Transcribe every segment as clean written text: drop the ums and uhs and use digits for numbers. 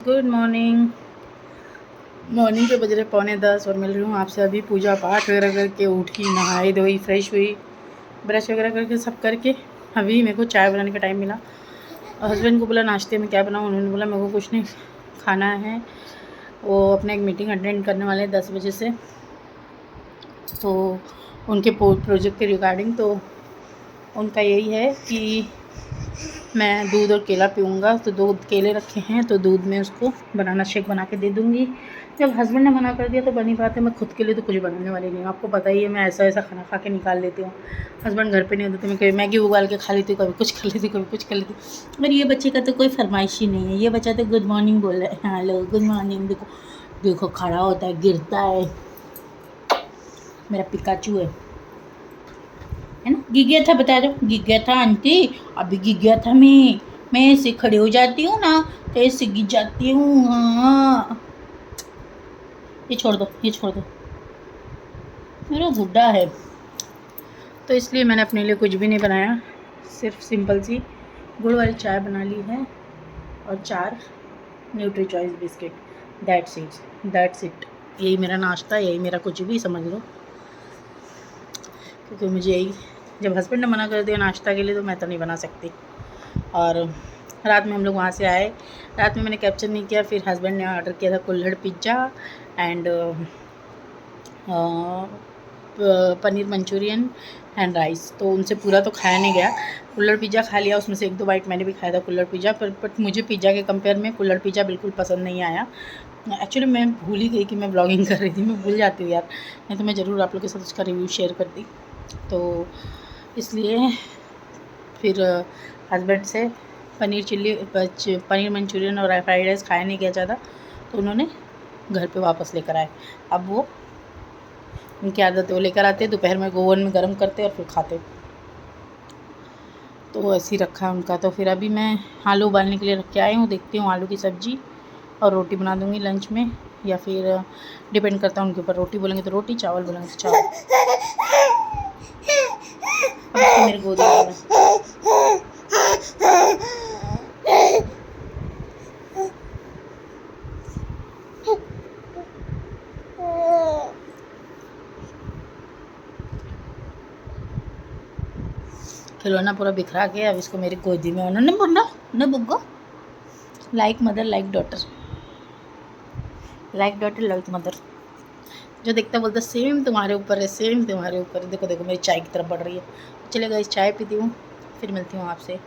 Good morning. Morning के बज रहे 9:45 और मिल रही हूँ आपसे अभी पूजा पाठ वगैरह करके उठी, नहाई धोई, फ्रेश हुई, ब्रश वगैरह करके सब करके अभी मेरे को चाय बनाने का टाइम मिला। और हस्बैंड को बोला नाश्ते में क्या बनाऊँ, उन्होंने बोला मेरे को कुछ नहीं खाना है। वो अपने एक मीटिंग अटेंड करने वाले हैं 10 बजे से, तो उनके प्रोजेक्ट के रिगार्डिंग तो उनका यही है कि मैं दूध और केला पीऊँगा। तो 2 केले रखे हैं तो दूध में उसको बनाना शेक बना के दे दूँगी। जब हस्बैंड ने मना कर दिया तो बनी बात है, मैं खुद के लिए तो कुछ बनाने वाली नहीं हूँ। आपको पता ही है मैं ऐसा खाना खा के निकाल लेती हूँ। हस्बैंड घर पे नहीं होते तो मैं कभी मैगी उबाल के खा लेती हूँ, कभी कुछ कर लेती हूँ, कभी कुछ कर लेती हूँ। और ये बच्चे का तो कोई फरमाइश ही नहीं है। ये बच्चा तो गुड मॉर्निंग बोल रहा है, हेलो गुड मॉर्निंग। देखो देखो खड़ा होता है, गिरता है, मेरा पिकाचू है ना। गिर गया था, बता दो, गिर गया था आंटी, अभी गिर गया था। मैं ऐसे खड़े हो जाती हूँ ना तो ऐसे गिर जाती हूँ। हाँ, ये छोड़ दो, ये छोड़ दो, मेरा गुड्डा है। तो इसलिए मैंने अपने लिए कुछ भी नहीं बनाया, सिर्फ सिंपल सी गुड़ वाली चाय बना ली है और 4 nutri choice biscuit. That's it. यही मेरा नाश्ता, यही मेरा कुछ भी समझ लो, क्योंकि मुझे यही, जब हस्बैंड ने मना कर दिया नाश्ता के लिए तो मैं तो नहीं बना सकती। और रात में हम लोग वहाँ से आए, रात में मैंने कैप्चर नहीं किया, फिर हस्बैंड ने ऑर्डर किया था कुल्हड़ pizza and paneer Manchurian and rice. तो उनसे पूरा तो खाया नहीं गया, कुल्हड़ पिज़्ज़ा खा लिया, उसमें से 1-2 बाइट मैंने भी खाया था कुल्हड़ पिज़्ज़ा। पर बट मुझे पिज़्ज़ा के कंपेयर में कुल्हड़ पिज़्ज़ा बिल्कुल पसंद नहीं आया। एक्चुअली मैं भूल ही गई कि मैं ब्लॉगिंग कर रही थी, मैं भूल जाती हूँ यार, नहीं तो मैं ज़रूर आप लोग के साथ उसका रिव्यू शेयर करती। तो इसलिए फिर हस्बैंड से पनीर मंचूरियन और फ्राइड राइस खाया नहीं गया ज़्यादा, तो उन्होंने घर पे वापस लेकर आए। अब वो उनकी आदत है, वो लेकर आते, दोपहर में ओवन में गर्म करते और फिर खाते। तो ऐसे ही रखा है उनका। तो फिर अभी मैं आलू उबालने के लिए रख के आई हूँ, देखती हूँ आलू की सब्ज़ी और रोटी बना दूँगी लंच में, या फिर डिपेंड करता है उनके ऊपर। रोटी बोलेंगे तो रोटी, चावल बोलेंगे तो चावल। अब इसको मेरे गोदी में लेना। खिलौना पूरा बिखरा के अब इसको मेरी गोदी में उन्होंने बोला न Buggo, like mother like daughter, like daughter like mother. जो देखता बोलता सेम तुम्हारे ऊपर है, सेम तुम्हारे ऊपर है। देखो देखो मेरी चाय की तरफ बढ़ रही है। चलेगा, इस चाय पीती हूँ, फिर मिलती हूँ आपसे।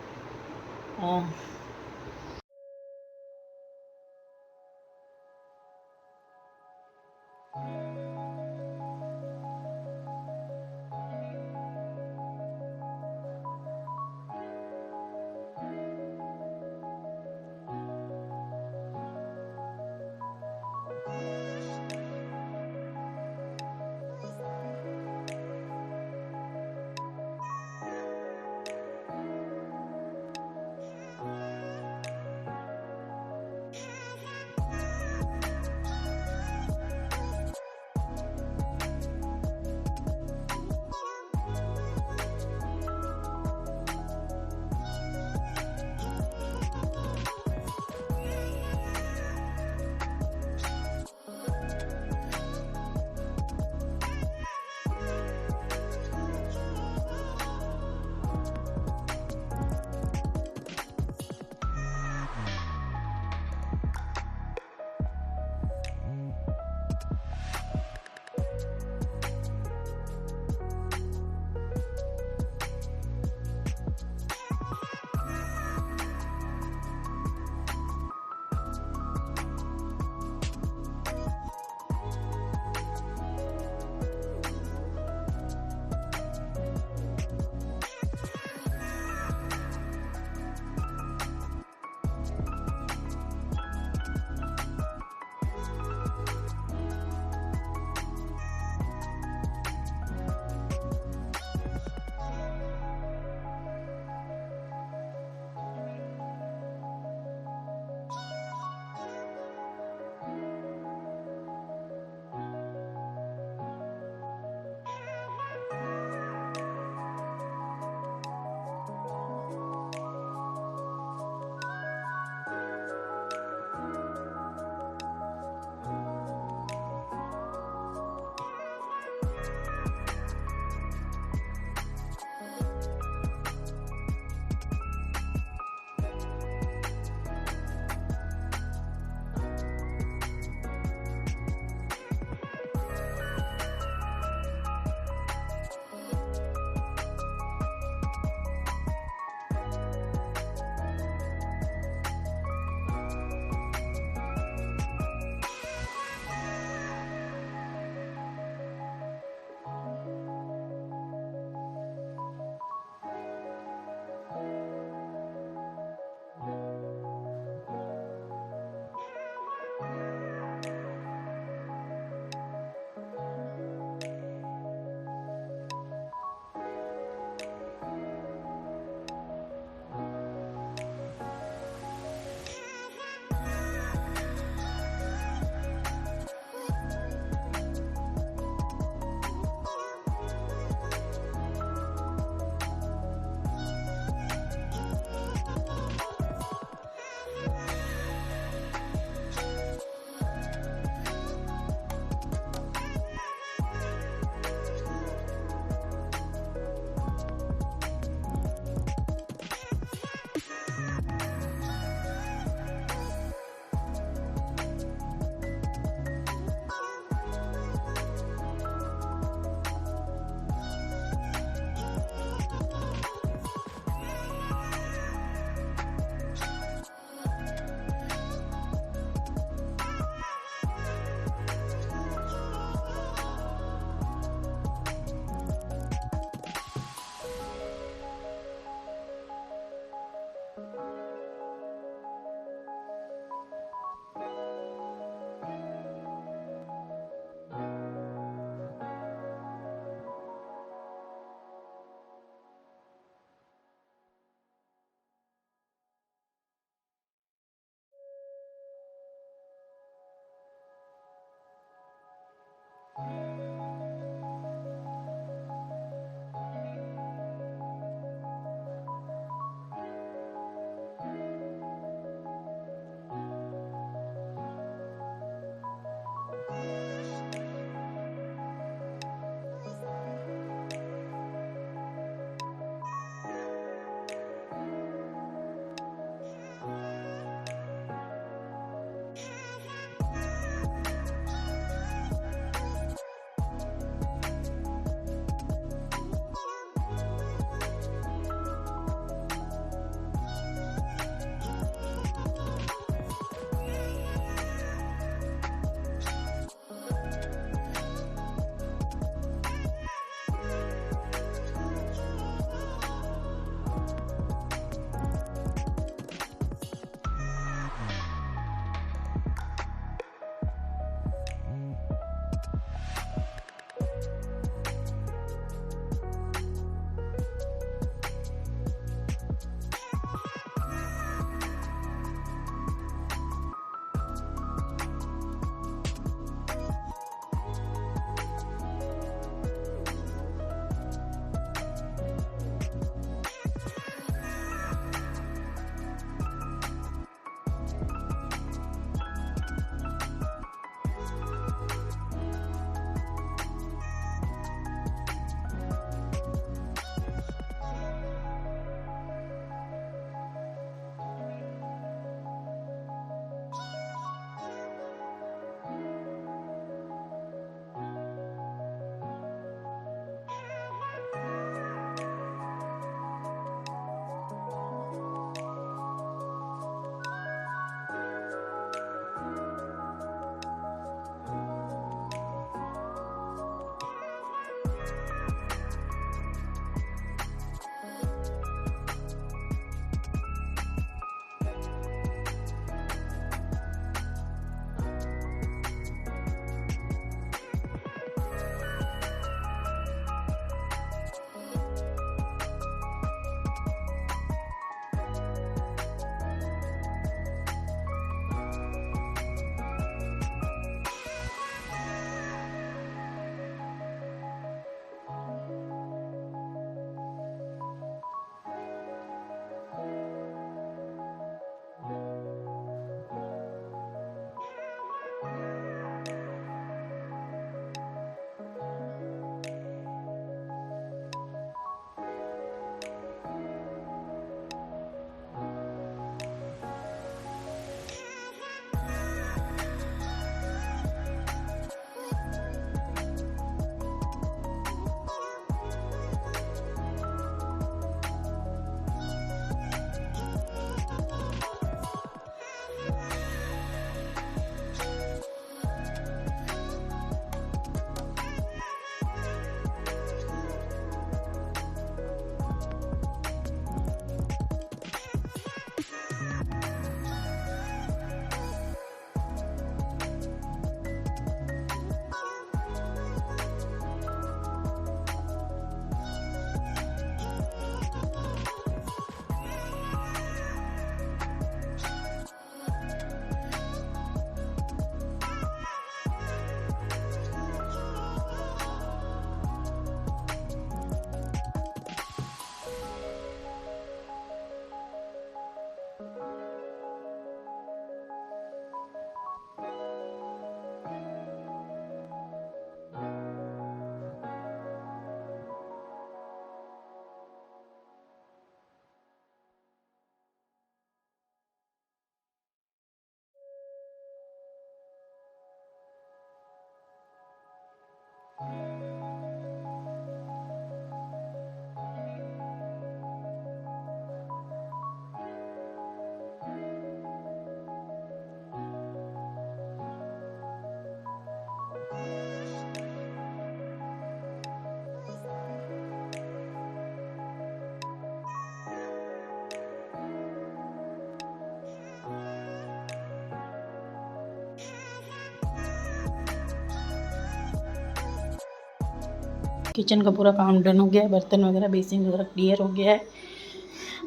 किचन का पूरा काम डन हो गया है, बर्तन वगैरह बेसिन वगैरह क्लियर हो गया है।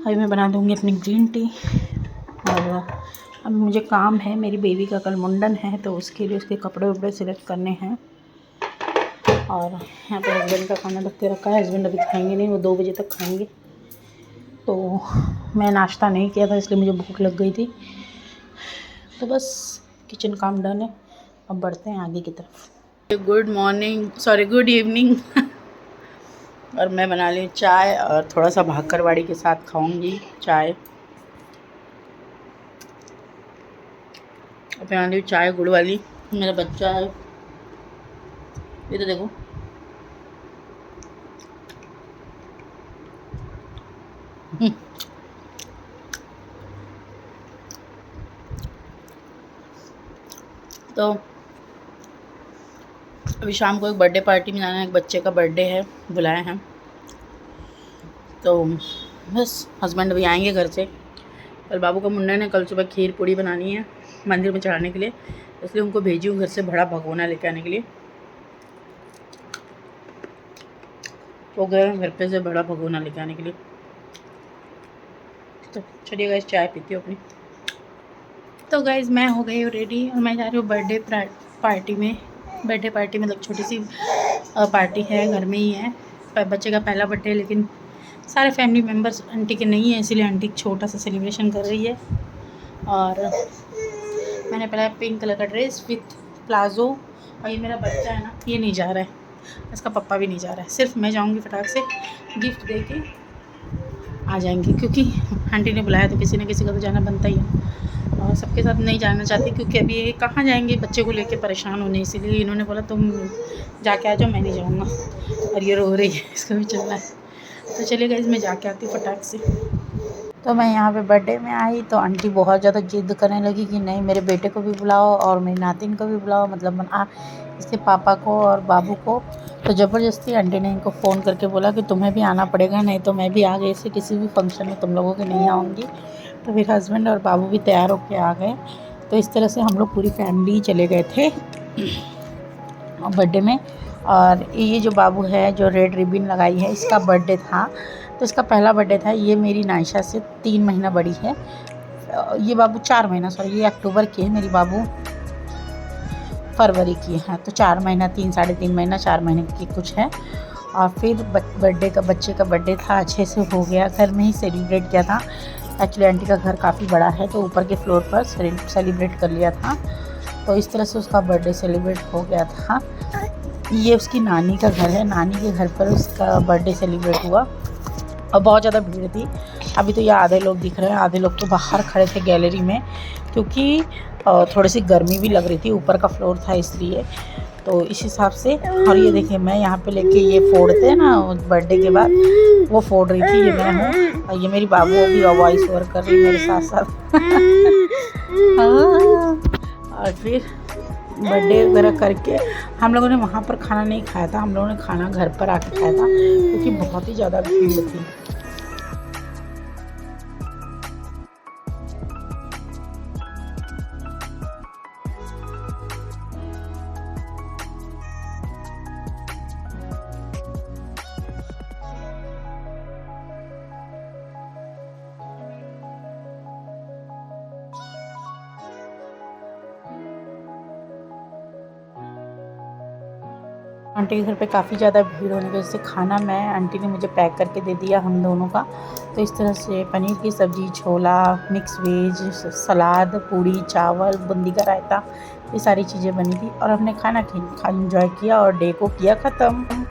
अभी मैं बना दूँगी अपनी ग्रीन टी। और अब मुझे काम है, मेरी बेबी का कल मुंडन है तो उसके लिए उसके कपड़े वपड़े सिलेक्ट करने हैं। और यहाँ पे हस्बैंड का खाना रख के रखा है। हस्बैंड अभी खाएंगे नहीं, वो 2 बजे तक खाएंगे। तो मैं नाश्ता नहीं किया था इसलिए मुझे भूख लग गई थी। तो बस किचन काम डन है, अब बढ़ते हैं आगे की तरफ। Good morning, sorry good evening. और मैं बना ली चाय और थोड़ा सा भाकरवाड़ी के साथ खाऊंगी चाय। और बना ली चाय गुड़ वाली। मेरा बच्चा है, ये तो देखो। तो अभी शाम को एक बर्थडे पार्टी में जाना है, एक बच्चे का बर्थडे है, बुलाए हैं। तो बस हस्बैंड अभी आएंगे घर से। कल बाबू का मुंडन है, कल सुबह खीर पूड़ी बनानी है मंदिर में चढ़ाने के लिए, इसलिए उनको भेजी हूँ घर से बड़ा भगोना लेके आने के लिए। तो गए घर पे से बड़ा भगोना लेके आने के लिए। तो चलिए गाइस चाय पीती हूँ अपनी। तो गाइस मैं हो गई हूँ रेडी और मैं जा रही हूँ बर्थडे पार्टी में। बर्थडे पार्टी मतलब छोटी सी पार्टी है, घर में ही है। बच्चे का पहला बर्थडे, लेकिन सारे फैमिली मेम्बर्स आंटी के नहीं है, इसीलिए आंटी छोटा सा सेलिब्रेशन कर रही है। और मैंने पहना पिंक कलर का ड्रेस विथ प्लाजो। और ये मेरा बच्चा है ना, ये नहीं जा रहा है, इसका पप्पा भी नहीं जा रहा है, सिर्फ मैं जाऊंगी। फटाक से गिफ्ट दे के आ जाएंगे, क्योंकि आंटी ने बुलाया तो किसी न किसी का तो जाना बनता ही है। और सबके साथ नहीं जाना चाहती, क्योंकि अभी ये कहाँ जाएंगे बच्चे को लेके परेशान होने, इसीलिए इन्होंने बोला तुम जाके आ जाओ, मैं नहीं जाऊँगा। और ये रो रही है, इसको भी चलना है। तो चलिए गाइस मैं जाके आती हूँ फटाक से। तो मैं यहाँ पे बर्थडे में आई तो आंटी बहुत ज़्यादा जिद करने लगी कि नहीं मेरे बेटे को भी बुलाओ और मेरी नातिन को भी बुलाओ, मतलब इसके पापा को और बाबू को। तो ज़बरदस्ती आंटी ने इनको फ़ोन करके बोला कि तुम्हें भी आना पड़ेगा, नहीं तो मैं भी आगे से किसी भी फंक्शन में तुम लोगों के नहीं आऊँगी। तो फिर हस्बैंड और बाबू भी तैयार होकर आ गए। तो इस तरह से हम लोग पूरी फैमिली चले गए थे बर्थडे में। और ये जो बाबू है जो रेड रिबन लगाई है, इसका बर्थडे था, तो इसका पहला बर्थडे था। ये मेरी नायशा से 3 महीना बड़ी है। ये बाबू 4 महीना, सॉरी ये अक्टूबर की है, मेरी बाबू फरवरी की है। तो 4 महीना, 3 साढ़े 3 महीना, 4 महीने की कुछ है। और फिर बर्थडे का बच्चे का बर्थडे था, अच्छे से हो गया, घर में ही सेलिब्रेट किया था। एक्चुअली आंटी का घर काफ़ी बड़ा है तो ऊपर के फ्लोर पर सेलिब्रेट कर लिया था। तो इस तरह से उसका बर्थडे सेलिब्रेट हो गया था। ये उसकी नानी का घर है, नानी के घर पर उसका बर्थडे सेलिब्रेट हुआ। और बहुत ज़्यादा भीड़ थी। अभी तो ये आधे लोग दिख रहे हैं, आधे लोग तो बाहर खड़े थे गैलरी में, क्योंकि थोड़ी सी गर्मी भी लग रही थी, ऊपर का फ्लोर था इसलिए। तो इस हिसाब से। और ये देखिए मैं यहाँ पे लेके ये फोड़ते हैं ना बर्थडे के बाद, वो फोड़ रही थी, ये मैं हूँ। और ये मेरी बाबू भी वॉइस ओवर कर रही मेरे साथ साथ। और फिर बर्थडे वगैरह करके हम लोगों ने वहाँ पर खाना नहीं खाया था, हम लोगों ने खाना घर पर आके खाया था, क्योंकि बहुत ही ज़्यादा भीड़ थी। आंटी के घर पे काफ़ी ज़्यादा भीड़ होने की वजह से खाना आंटी ने मुझे पैक करके दे दिया हम दोनों का। तो इस तरह से पनीर की सब्ज़ी, छोला, मिक्स वेज, सलाद, पूड़ी, चावल, बूंदी का रायता, ये सारी चीज़ें बनी थी। और हमने खाना एंजॉय किया और डे को किया ख़त्म।